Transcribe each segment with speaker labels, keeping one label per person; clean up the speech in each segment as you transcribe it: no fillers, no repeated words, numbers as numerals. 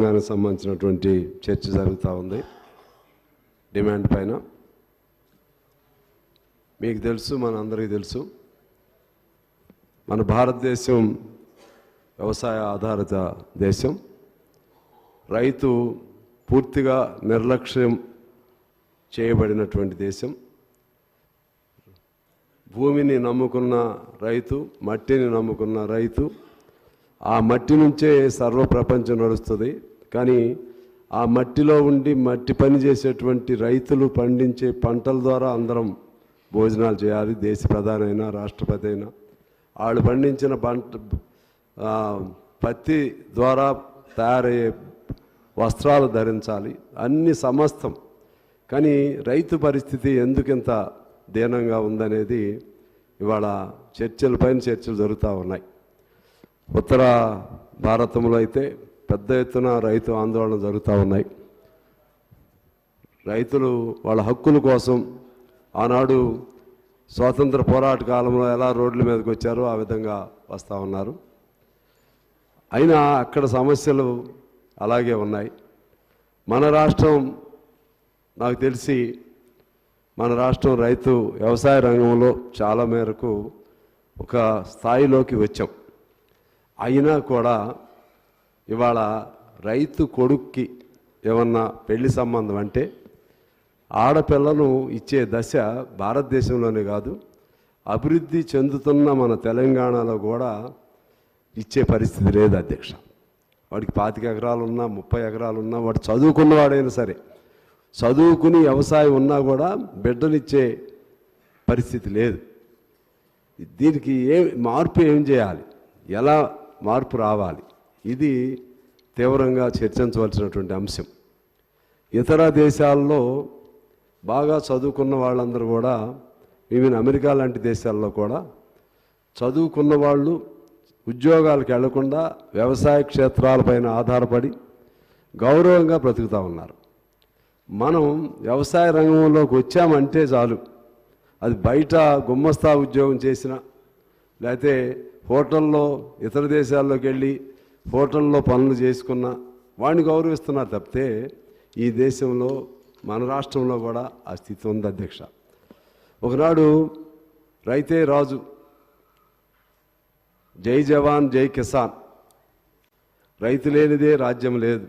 Speaker 1: దానికి సంబంధించినటువంటి చర్చ జరుగుతూ ఉంది డిమాండ్ పైన. మీకు తెలుసు, మనందరికీ తెలుసు, మన భారతదేశం వ్యవసాయ ఆధారిత దేశం. రైతు పూర్తిగా నిర్లక్ష్యం చేయబడినటువంటి దేశం. భూమిని నమ్ముకున్న రైతు, మట్టిని నమ్ముకున్న రైతు, ఆ మట్టి నుంచే సర్వ ప్రపంచం నడుస్తుంది. కానీ ఆ మట్టిలో ఉండి మట్టి పని చేసేటువంటి రైతులు పండించే పంటల ద్వారా అందరం భోజనాలు చేయాలి. దేశ ప్రధాని అయినా రాష్ట్రపతి అయినా వాళ్ళు పండించిన పత్తి ద్వారా తయారయ్యే వస్త్రాలు ధరించాలి, అన్ని సమస్తం. కానీ రైతు పరిస్థితి ఎందుకింత దీనంగా ఉందనేది ఇవాళ చర్చలపైన చర్చలు జరుగుతూ ఉన్నాయి. ఉత్తర భారతంలో అయితే పెద్ద ఎత్తున రైతు ఆందోళన జరుగుతూ ఉన్నాయి. రైతులు వాళ్ళ హక్కుల కోసం ఆనాడు స్వాతంత్ర పోరాట కాలంలో ఎలా రోడ్ల మీదకి వచ్చారో ఆ విధంగా వస్తూ ఉన్నారు. అయినా అక్కడ సమస్యలు అలాగే ఉన్నాయి. మన రాష్ట్రం, నాకు తెలిసి మన రాష్ట్రం రైతు వ్యవసాయ రంగంలో చాలా మేరకు ఒక స్థాయిలోకి వచ్చాం. అయినా కూడా ఇవాళ రైతు కొడుక్కి ఏమన్నా పెళ్లి సంబంధం అంటే ఆడపిల్లను ఇచ్చే దశ భారతదేశంలోనే కాదు, అభివృద్ధి చెందుతున్న మన తెలంగాణలో కూడా ఇచ్చే పరిస్థితి లేదు అధ్యక్ష. వాడికి 25 ఎకరాలు ఉన్నా, 30 ఎకరాలు ఉన్నా, వాడు చదువుకున్నవాడైనా సరే, చదువుకుని వ్యవసాయం ఉన్నా కూడా బిడ్డనిచ్చే పరిస్థితి లేదు. దీనికి మార్పు ఏం చేయాలి, ఎలా మార్పు రావాలి, ఇది తీవ్రంగా చర్చించవలసినటువంటి అంశం. ఇతర దేశాల్లో బాగా చదువుకున్న వాళ్ళందరూ కూడా, ఈవెన్ అమెరికా లాంటి దేశాల్లో కూడా చదువుకున్న వాళ్ళు ఉద్యోగాలకు వెళ్లకుండా వ్యవసాయ క్షేత్రాలపైన ఆధారపడి గౌరవంగా బ్రతుకుతూ ఉన్నారు. మనం వ్యవసాయ రంగంలోకి వచ్చామంటే చాలు, అది బయట గుమ్మస్తా ఉద్యోగం చేసినా, లేకపోతే హోటల్లో ఇతర దేశాల్లోకి వెళ్ళి హోటల్లో పనులు చేసుకున్నా వాడిని గౌరవిస్తున్నారు తప్పితే ఈ దేశంలో మన రాష్ట్రంలో కూడా ఆ స్థితి ఉంది అధ్యక్ష. ఒకనాడు రైతే రాజు, జై జవాన్ జై కిసాన్, రైతు లేనిదే రాజ్యం లేదు,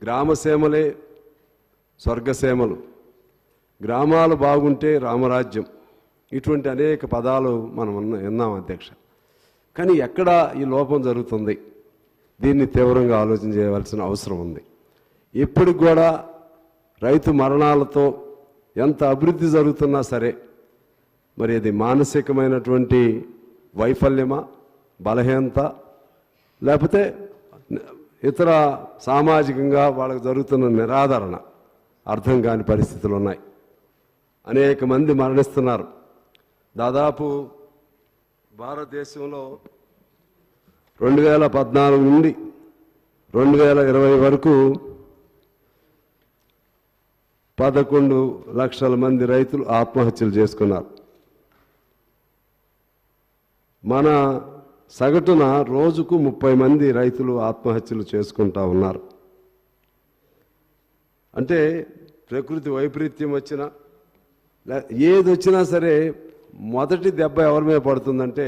Speaker 1: గ్రామసీమలే స్వర్గసీమలు, గ్రామాలు బాగుంటే రామరాజ్యం, ఇటువంటి అనేక పదాలు మనం విన్నాం అధ్యక్ష. కానీ ఎక్కడ ఈ లోపం జరుగుతుంది, దీన్ని తీవ్రంగా ఆలోచన చేయవలసిన అవసరం ఉంది. ఇప్పటికి కూడా రైతు మరణాలతో ఎంత అభివృద్ధి జరుగుతున్నా సరే, మరి అది మానసికమైనటువంటి వైఫల్యమా, బలహీనత, లేకపోతే ఇతర సామాజికంగా వాళ్ళకు జరుగుతున్న నిరాదరణ, అర్థం కాని పరిస్థితులు ఉన్నాయి. అనేక మంది మరణిస్తున్నారు. దాదాపు భారతదేశంలో 2014 నుండి 2020 వరకు 11 లక్షల మంది రైతులు ఆత్మహత్యలు చేసుకున్నారు. మన సగటున రోజుకు 30 మంది రైతులు ఆత్మహత్యలు చేసుకుంటూ ఉన్నారు. అంటే ప్రకృతి వైపరీత్యం వచ్చినా, ఏది వచ్చినా సరే మొదటి దెబ్బ ఎవరి మీద పడుతుందంటే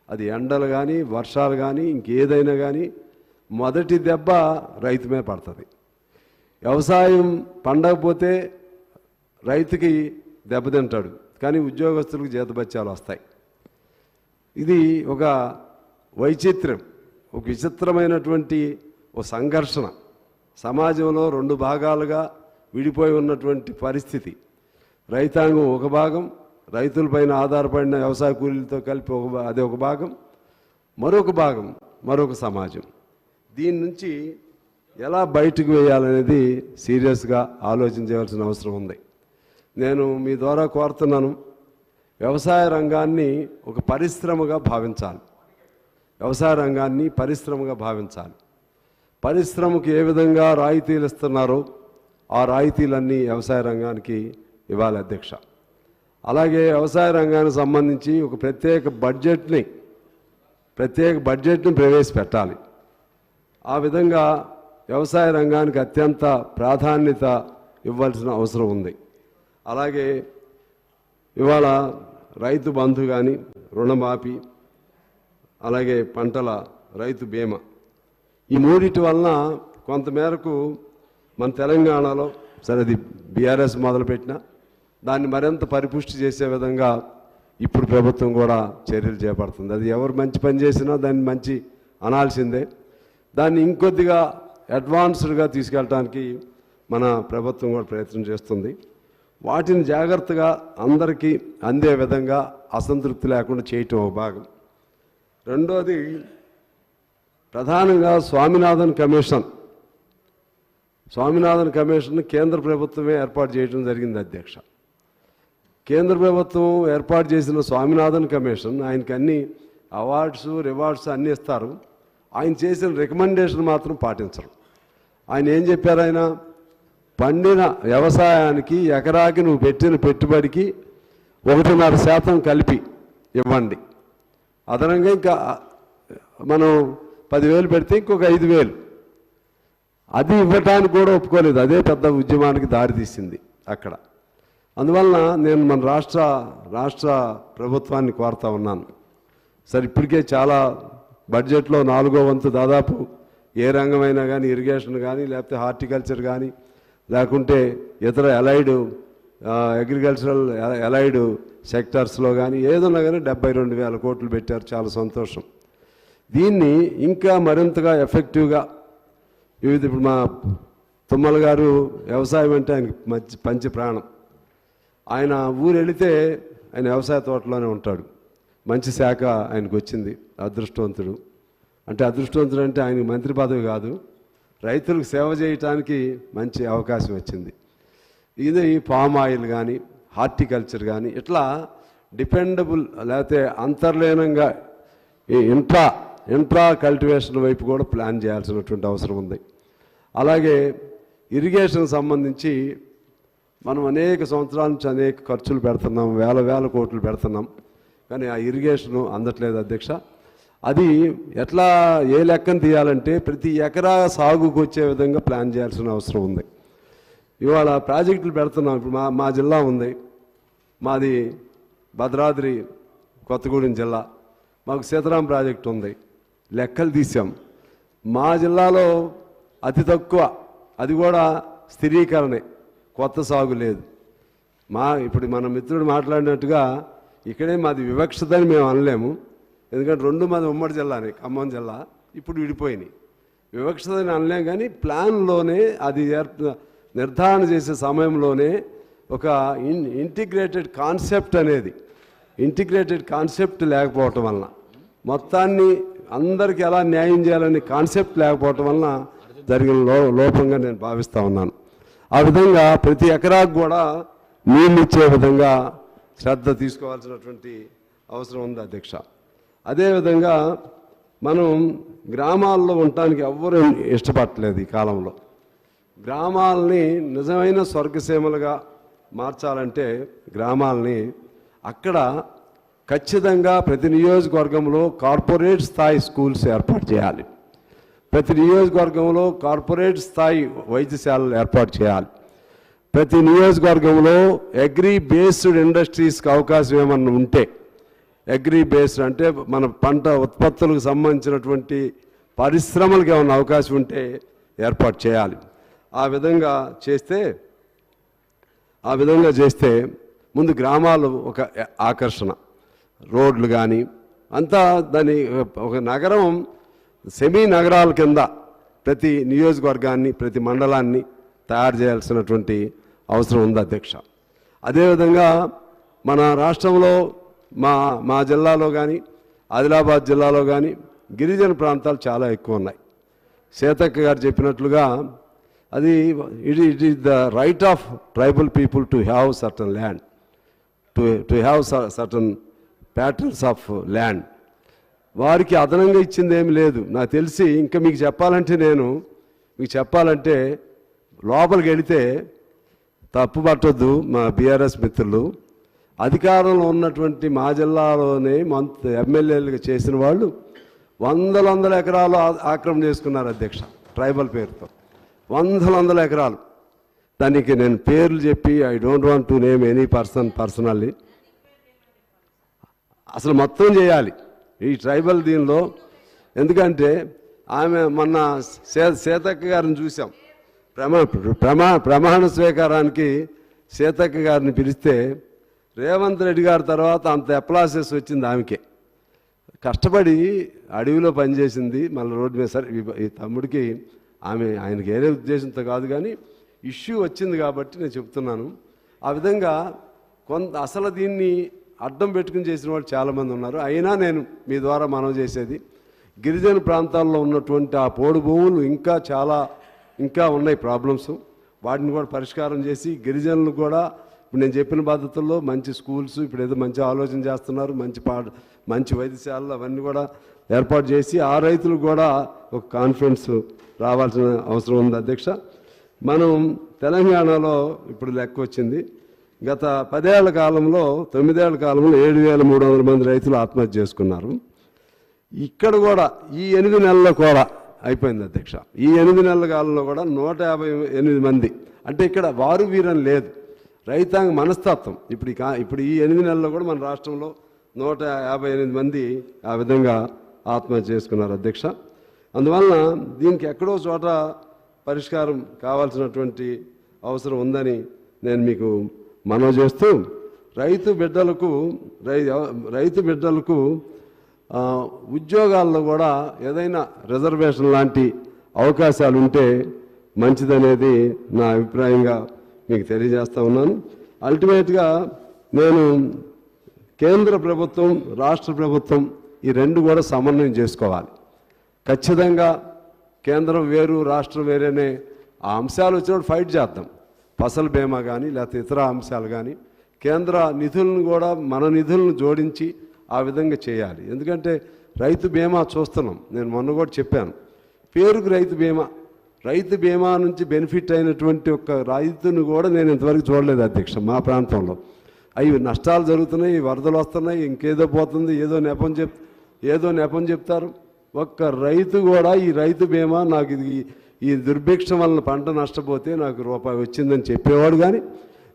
Speaker 1: అది ఎండలు కానీ వర్షాలు కానీ ఇంకేదైనా కానీ మొదటి దెబ్బ రైతు మీద పడుతుంది. వ్యవసాయం పండకపోతే రైతుకి దెబ్బతింటాడు, కానీ ఉద్యోగస్తులకు జీతభత్యాలు వస్తాయి. ఇది ఒక వైచిత్ర్యం, ఒక విచిత్రమైనటువంటి ఒక సంఘర్షణ. సమాజంలో 2 భాగాలుగా విడిపోయి ఉన్నటువంటి పరిస్థితి. రైతాంగం ఒక భాగం, రైతులపైన ఆధారపడిన వ్యవసాయ కూలీలతో కలిపి అది ఒక భాగం, మరొక భాగం మరొక సమాజం. దీని నుంచి ఎలా బయటకు వేయాలనేది సీరియస్గా ఆలోచించవలసిన అవసరం ఉంది. నేను మీ ద్వారా కోరుతున్నాను, వ్యవసాయ రంగాన్ని ఒక పరిశ్రమగా భావించాలి. వ్యవసాయ రంగాన్ని పరిశ్రమగా భావించాలి. పరిశ్రమకు ఏ విధంగా రాయితీలు ఇస్తున్నారో ఆ రాయితీలన్నీ వ్యవసాయ రంగానికి ఇవ్వాలి అధ్యక్ష. అలాగే వ్యవసాయ రంగానికి సంబంధించి ఒక ప్రత్యేక బడ్జెట్ని ప్రవేశపెట్టాలి. ఆ విధంగా వ్యవసాయ రంగానికి అత్యంత ప్రాధాన్యత ఇవ్వాల్సిన అవసరం ఉంది. అలాగే ఇవాళ రైతు బంధు కానీ, రుణమాఫీ, అలాగే పంటల రైతు బీమా, ఈ మూడిటి వలన కొంతమేరకు మన తెలంగాణలో సరే అది బీఆర్ఎస్ మొదలుపెట్టిన దాన్ని మరింత పరిపుష్టి చేసే విధంగా ఇప్పుడు ప్రభుత్వం కూడా చర్యలు చేపడుతుంది. అది ఎవరు మంచి పని చేసినా దాన్ని మంచి అనాల్సిందే. దాన్ని ఇంకొద్దిగా అడ్వాన్స్డ్గా తీసుకెళ్ళడానికి మన ప్రభుత్వం కూడా ప్రయత్నం చేస్తుంది. వాటిని జాగ్రత్తగా అందరికీ అందే విధంగా అసంతృప్తి లేకుండా చేయటం ఒక భాగం. రెండోది ప్రధానంగా స్వామినాథన్ కమిషన్ కేంద్ర ప్రభుత్వమే ఏర్పాటు చేయడం జరిగింది అధ్యక్ష. కేంద్ర ప్రభుత్వం ఏర్పాటు చేసిన స్వామినాథన్ కమిషన్ ఆయనకి అన్ని అవార్డ్స్ రివార్డ్స్ అన్నీ ఇస్తారు. ఆయన చేసిన రికమెండేషన్ మాత్రం పాటించరు. ఆయన ఏం చెప్పారు, ఆయన పండిన వ్యవసాయానికి ఎకరాకి నువ్వు పెట్టిన పెట్టుబడికి 1.5% కలిపి ఇవ్వండి, అదనంగా ఇంకా మనం 10,000 పెడితే ఇంకొక 5,000 అది ఇవ్వటానికి కూడా ఒప్పుకోలేదు. అదే పెద్ద ఉద్యమానికి దారితీసింది అక్కడ. అందువలన నేను మన రాష్ట్ర ప్రభుత్వాన్ని కోరుతా ఉన్నాను. సరే ఇప్పటికే చాలా బడ్జెట్లో 4వ వంతు దాదాపు ఏ రంగమైనా కానీ, ఇరిగేషన్ కానీ, లేకపోతే హార్టికల్చర్ కానీ, లేకుంటే ఇతర అగ్రికల్చరల్ అలైడ్ సెక్టార్స్లో కానీ ఏదన్నా కానీ 72,000 కోట్లు పెట్టారు. చాలా సంతోషం. దీన్ని ఇంకా మరింతగా ఎఫెక్టివ్గా ఇప్పుడు మా తుమ్మల గారు వ్యవసాయం అంటే ఆయనకి పంచి ప్రాణం. ఆయన ఊరు వెళితే ఆయన వ్యవసాయ తోటలోనే ఉంటాడు. మంచి శాఖ ఆయనకు వచ్చింది. అదృష్టవంతుడు అంటే ఆయనకి మంత్రి పదవి కాదు, రైతులకు సేవ చేయటానికి మంచి అవకాశం వచ్చింది. ఇది పామ్ ఆయిల్ కానీ, హార్టికల్చర్ కానీ, ఇట్లా డిపెండబుల్ లేకపోతే అంతర్లీనంగా ఈ ఇంట్రా కల్టివేషన్ వైపు కూడా ప్లాన్ చేయాల్సినటువంటి అవసరం ఉంది. అలాగే ఇరిగేషన్ సంబంధించి మనం అనేక సంవత్సరాల నుంచి అనేక ఖర్చులు పెడుతున్నాం, వేల కోట్లు పెడుతున్నాం, కానీ ఆ ఇరిగేషను అందట్లేదు అధ్యక్ష. అది ఎట్లా ఏ లెక్కను తీయాలంటే ప్రతి ఎకరా సాగుకు వచ్చే విధంగా ప్లాన్ చేయాల్సిన అవసరం ఉంది. ఇవాళ ప్రాజెక్టులు పెడుతున్నాం. ఇప్పుడు మా జిల్లా ఉంది, మాది భద్రాద్రి కొత్తగూడెం జిల్లా. మాకు సీతారాం ప్రాజెక్టు ఉంది. లెక్కలు తీసాం. మా జిల్లాలో అతి తక్కువ, అది కూడా స్థిరీకరణే, కొత్త సాగు లేదు. ఇప్పుడు మన మిత్రుడు మాట్లాడినట్టుగా ఇక్కడే మాది వివక్షతని మేము అనలేము. ఎందుకంటే 2 మాది ఉమ్మడి జిల్లానే, ఖమ్మం జిల్లా. ఇప్పుడు విడిపోయినాయి. వివక్షతని అనలేం, కానీ ప్లాన్లోనే అది నిర్ధారణ చేసే సమయంలోనే ఒక ఇంటిగ్రేటెడ్ కాన్సెప్ట్ లేకపోవటం వలన, మొత్తాన్ని అందరికీ ఎలా న్యాయం చేయాలనే కాన్సెప్ట్ లేకపోవటం వలన జరిగిన లోపంగా నేను భావిస్తూ ఉన్నాను. ఆ విధంగా ప్రతి ఎకరాకు కూడా నీళ్ళు ఇచ్చే విధంగా శ్రద్ధ తీసుకోవాల్సినటువంటి అవసరం ఉంది అధ్యక్ష. అదేవిధంగా మనం గ్రామాల్లో ఉండటానికి ఎవ్వరూ ఇష్టపడలేదు ఈ కాలంలో. గ్రామాలని నిజమైన స్వర్గసీమలుగా మార్చాలంటే గ్రామాలని అక్కడ ఖచ్చితంగా ప్రతి నియోజకవర్గంలో కార్పొరేట్ స్థాయి స్కూల్స్ ఏర్పాటు చేయాలి. ప్రతి నియోజకవర్గంలో కార్పొరేట్ స్థాయి వైద్యశాలలు ఏర్పాటు చేయాలి. ప్రతి నియోజకవర్గంలో అగ్రి బేస్డ్ ఇండస్ట్రీస్కి అవకాశం ఏమన్నా ఉంటే, అగ్రి బేస్డ్ అంటే మన పంట ఉత్పత్తులకు సంబంధించినటువంటి పరిశ్రమలకు ఏమన్నా అవకాశం ఉంటే ఏర్పాటు చేయాలి. ఆ విధంగా చేస్తే ముందు గ్రామాలు ఒక ఆకర్షణ, రోడ్లు కానీ అంతా దాని ఒక నగరం సెమీ నగరాల కింద ప్రతి నియోజకవర్గాన్ని, ప్రతి మండలాన్ని తయారు చేయాల్సినటువంటి అవసరం ఉంది అధ్యక్ష. అదేవిధంగా మన రాష్ట్రంలో మా జిల్లాలో కానీ, ఆదిలాబాద్ జిల్లాలో కానీ గిరిజన ప్రాంతాలు చాలా ఎక్కువ ఉన్నాయి. సీతక్క గారు చెప్పినట్లుగా అది it is the right of tribal people to have certain land, to have certain patterns of land. వారికి అదనంగా ఇచ్చింది ఏమి లేదు నాకు తెలిసి. ఇంకా మీకు చెప్పాలంటే లోపలికి వెళితే తప్పు పట్టొద్దు మా బీఆర్ఎస్ మిత్రులు, అధికారంలో ఉన్నటువంటి మా జిల్లాలోనే ఎమ్మెల్యేలుగా చేసిన వాళ్ళు వందల ఎకరాలు ఆక్రమణ చేసుకున్నారు అధ్యక్ష, ట్రైబల్ పేరుతో వందల ఎకరాలు. దానికి నేను పేర్లు చెప్పి I don't want to name any personally అసలు మొత్తం చేయాలి ఈ ట్రైబల్ దీనిలో. ఎందుకంటే ఆమె మొన్న సీతక్క గారిని చూసాం, ప్రమాణ స్వీకారానికి సీతక్క గారిని పిలిస్తే రేవంత్ రెడ్డి గారి తర్వాత అంత అప్లాసెస్ వచ్చింది ఆమెకే. కష్టపడి అడవిలో పనిచేసింది, మళ్ళీ రోడ్డు మీద. సరే ఈ తమ్ముడికి ఆయనకి ఏదే ఉద్దేశంతో కాదు, కానీ ఇష్యూ వచ్చింది కాబట్టి నేను చెప్తున్నాను. ఆ విధంగా అసలు దీన్ని అడ్డం పెట్టుకుని చేసిన వాళ్ళు చాలామంది ఉన్నారు. అయినా నేను మీ ద్వారా మనవి చేసేది, గిరిజన ప్రాంతాల్లో ఉన్నటువంటి ఆ పోడు భూములు ఇంకా ఉన్నాయి ప్రాబ్లమ్స్. వాటిని కూడా పరిష్కారం చేసి గిరిజనులు కూడా ఇప్పుడు నేను చెప్పిన పద్ధతుల్లో మంచి స్కూల్స్, ఇప్పుడు ఏదో మంచి ఆలోచన చేస్తున్నారు, మంచి వైద్యశాలలు అవన్నీ కూడా ఏర్పాటు చేసి ఆ రైతులకు కూడా ఒక కాన్ఫిడెన్స్ రావాల్సిన అవసరం ఉంది అధ్యక్ష. మనం తెలంగాణలో ఇప్పుడు లెక్క వచ్చింది, గత 10 ఏళ్ల కాలంలో 9 ఏళ్ల కాలంలో 7,300 మంది రైతులు ఆత్మహత్య చేసుకున్నారు. ఇక్కడ కూడా ఈ 8 నెలల్లో కూడా అయిపోయింది అధ్యక్ష. ఈ 8 నెలల కాలంలో కూడా 158 మంది. అంటే ఇక్కడ వారు వీరని లేదు, రైతాంగ మనస్తత్వం. ఇప్పుడు ఈ 8 నెలల్లో కూడా మన రాష్ట్రంలో 158 మంది ఆ విధంగా ఆత్మహత్య చేసుకున్నారు అధ్యక్ష. అందువలన దీనికి ఎక్కడో చోట పరిష్కారం కావాల్సినటువంటి అవసరం ఉందని నేను మీకు మనవి చేస్తూ, రైతు బిడ్డలకు ఉద్యోగాల్లో కూడా ఏదైనా రిజర్వేషన్ లాంటి అవకాశాలు ఉంటే మంచిదనేది నా అభిప్రాయంగా మీకు తెలియజేస్తూ ఉన్నాను. అల్టిమేట్గా నేను కేంద్ర ప్రభుత్వం, రాష్ట్ర ప్రభుత్వం ఈ రెండు కూడా సమన్వయం చేసుకోవాలి. ఖచ్చితంగా కేంద్రం వేరు, రాష్ట్రం వేరేనే ఆ అంశాలు వచ్చినప్పుడు ఫైట్ చేద్దాం. ఫసల్ బీమా కానీ లేకపోతే ఇతర అంశాలు కానీ కేంద్ర నిధులను కూడా మన నిధులను జోడించి ఆ విధంగా చేయాలి. ఎందుకంటే రైతు బీమా చూస్తున్నాం, నేను మొన్న కూడా చెప్పాను, పేరుకు రైతు బీమా నుంచి బెనిఫిట్ అయినటువంటి ఒక రైతును కూడా నేను ఇంతవరకు చూడలేదు అధ్యక్ష. మా ప్రాంతంలో అవి నష్టాలు జరుగుతున్నాయి, వరదలు వస్తున్నాయి, ఇంకేదో పోతుంది, ఏదో నెపం చెప్తారు. ఒక్క రైతు కూడా ఈ రైతు బీమా నాకు ఈ దుర్భిక్షం వలన పంట నష్టపోతే నాకు రూపాయి వచ్చిందని చెప్పేవాడు కానీ,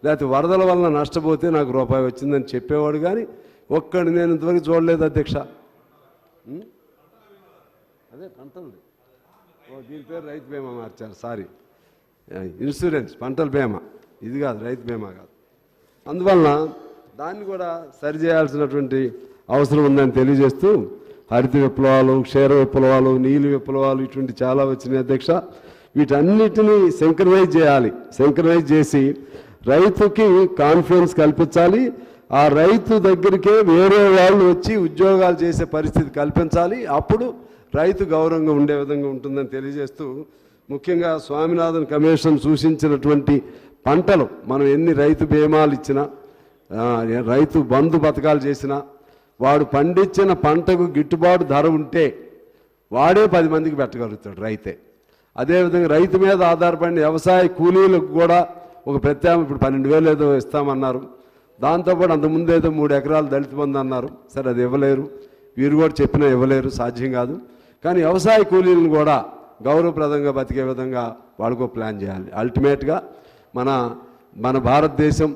Speaker 1: లేకపోతే వరదల వలన నష్టపోతే నాకు రూపాయి వచ్చిందని చెప్పేవాడు కానీ ఒక్కడిని నేను ఇంతవరకు చూడలేదు అధ్యక్ష. అదే పంటలు, దీని పేరు రైతు బీమా మార్చారు, సారీ, ఇన్సూరెన్స్ పంటల బీమా, ఇది కాదు, రైతు బీమా కాదు. అందువలన దాన్ని కూడా సరిచేయాల్సినటువంటి అవసరం ఉందని తెలియజేస్తూ, హరిత విప్లవాలు, క్షీర విప్లవాలు, నీలి విప్లవాలు ఇటువంటి చాలా వచ్చినాయి అధ్యక్ష. వీటన్నిటినీ సింక్రనైజ్ చేసి రైతుకి కాన్ఫిడెన్స్ కల్పించాలి. ఆ రైతు దగ్గరికే వేరే వాళ్ళు వచ్చి ఉద్యోగాలు చేసే పరిస్థితి కల్పించాలి. అప్పుడు రైతు గౌరవంగా ఉండే విధంగా ఉంటుందని తెలియజేస్తూ, ముఖ్యంగా స్వామినాథన్ కమిషన్ సూచించినటువంటి పంటలు మనం ఎన్ని రైతు బీమాలు ఇచ్చినా, రైతు బంధు పథకాలు చేసినా, వాడు పండించిన పంటకు గిట్టుబాటు ధర ఉంటే వాడే 10 మందికి పెట్టగలుగుతాడు రైతే. అదేవిధంగా రైతు మీద ఆధారపడిన వ్యవసాయ కూలీలకు కూడా ఒక ప్రత్యామ్నాయం, ఇప్పుడు 12,000 ఏదో ఇస్తామన్నారు, దాంతోపాటు అంతకుముందు ఏదో 3 ఎకరాలు దళిత బంధు అన్నారు. సరే, అది ఇవ్వలేరు, వీరు కూడా చెప్పినా ఇవ్వలేరు, సాధ్యం కాదు. కానీ వ్యవసాయ కూలీలను కూడా గౌరవప్రదంగా బతికే విధంగా వాళ్ళకో ప్లాన్ చేయాలి. అల్టిమేట్గా మన భారతదేశం